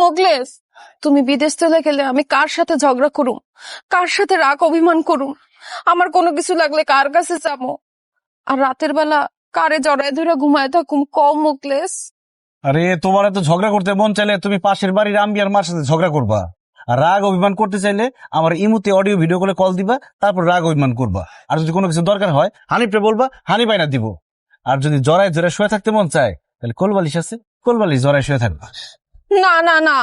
মোগলেস, তুমি বিদেশ চলে গেলে আমি কার সাথে ঝগড়া করুম, কার সাথে রাগ অভিমান করুম? আমার কোনো কিছু লাগলে কার কাছে যাবো? আর রাতের বেলা কারে জড়ায় ধরে ঘুমায় থাকুম কম মোগলেস? আরে তোমার এত ঝগড়া করতে মন চাইলে তুমি পাশের বাড়ির আম্বি আর মার সাথে ঝগড়া করবা। আর রাগ অভিমান করতে চাইলে আমার ইমুতে অডিও ভিডিও করে কল দিবা, তারপর রাগ অভিমান করবা। আর যদি কোনো কিছু দরকার হয় হানিফরে বলবা, হানি বাইনা দিব। আর যদি জড়ায় জড়ায় শুয়ে থাকতে মন চায় তাহলে কোলবালিশ আছে, কোলবালিশ জড়ায় শুয়ে থাকবা। না না না,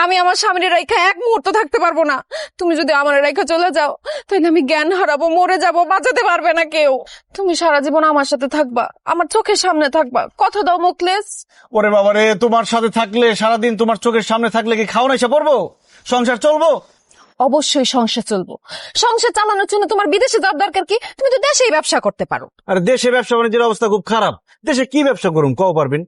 আমি আমার স্বামীর রেখা এক মুহূর্ত থাকতে পারবো না। তুমি যদি আমার রেখা চলে যাও তাহলে আমি জ্ঞান হারাবো, মরে যাবো, বাঁচাতে পারবে না কেউ। তুমি সারা জীবন আমার সাথে থাকবা, আমার চোখের সামনে থাকবা, কথা দাও মোকলেস। ওরে বাবা রে, তোমার সাথে থাকলে সারাদিন তোমার চোখের সামনে থাকলে কি খাওয়া এসে পড়বো? সংসার চলবো? অবশ্যই সংসার চলবো। সংসার চালানোর জন্য তোমার বিদেশে যাওয়ার দরকার কি? তুমি তো দেশেই ব্যবসা করতে পারো। আর দেশে ব্যবসা বাণিজ্যের অবস্থা খুব খারাপ। দেশে কি ব্যবসা করুম কও পারবেন?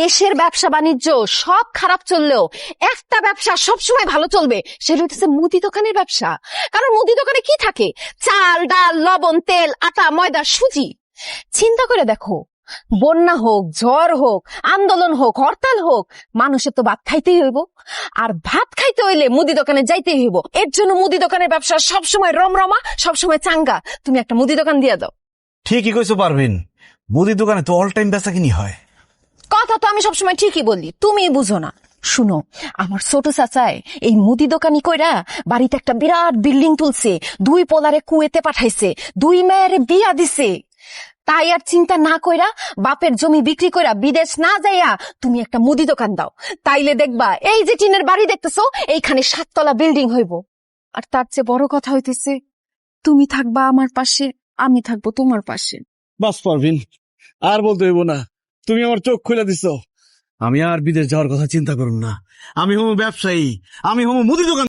দেশের ব্যবসা বাণিজ্য সব খারাপ চললেও একটা ব্যবসা সবসময় ভালো চলবে, সেটা হচ্ছে মুদি দোকানের ব্যবসা। কারণ মুদি দোকানে কি থাকে? চাল, ডাল, লবণ, তেল, আটা, ময়দা, সুজি। চিন্তা করে দেখো, বন্যা হোক, ঝড় হোক, আন্দোলন হোক, হরতাল হোক, মানুষের তো ভাত খাইতেই হইব। আর ভাত খাইতে হইলে মুদি দোকানে যাইতেই হইব। এর জন্য মুদি দোকানের ব্যবসা সবসময় রমরমা, সবসময় চাঙ্গা। তুমি একটা মুদি দোকান দিয়ে দাও। ঠিকই কইছো পারবেন, মুদি দোকানে তো অল টাইম বেচা কিনি হয়। কথা তো আমি সবসময় ঠিকই বলি, তুমি বুঝো না। শুনো, আমার ছোট চাচায় এই মুদি দোকানি কইরা বাড়িতে একটা বিরাট বিল্ডিং তুলছে, 2 পোলারে কুয়েতে পাঠাইছে, 2 মেয়েরে বিয়া দিছে। তাই আর চিন্তা না কইরা বাপের জমি বিক্রি কইরা বিদেশ না যাইয়া তুমি একটা মুদি দোকান দাও। তাইলে দেখবা এই যে টিনের বাড়ি দেখতেছো, এইখানে 7 তলা বিল্ডিং হইব। আর তার চেয়ে বড় কথা হইতেছে, তুমি থাকবা আমার পাশে, আমি থাকবো তোমার পাশে। বাস পারভিন, আর বলতে হইব না, তুমি আমার চোখ খুলে দিছো। আমি আর বিদেশ যাওয়ার কথা চিন্তা করুন না। আমি হবো ব্যবসায়ী, আমি হবো মুদি দোকান।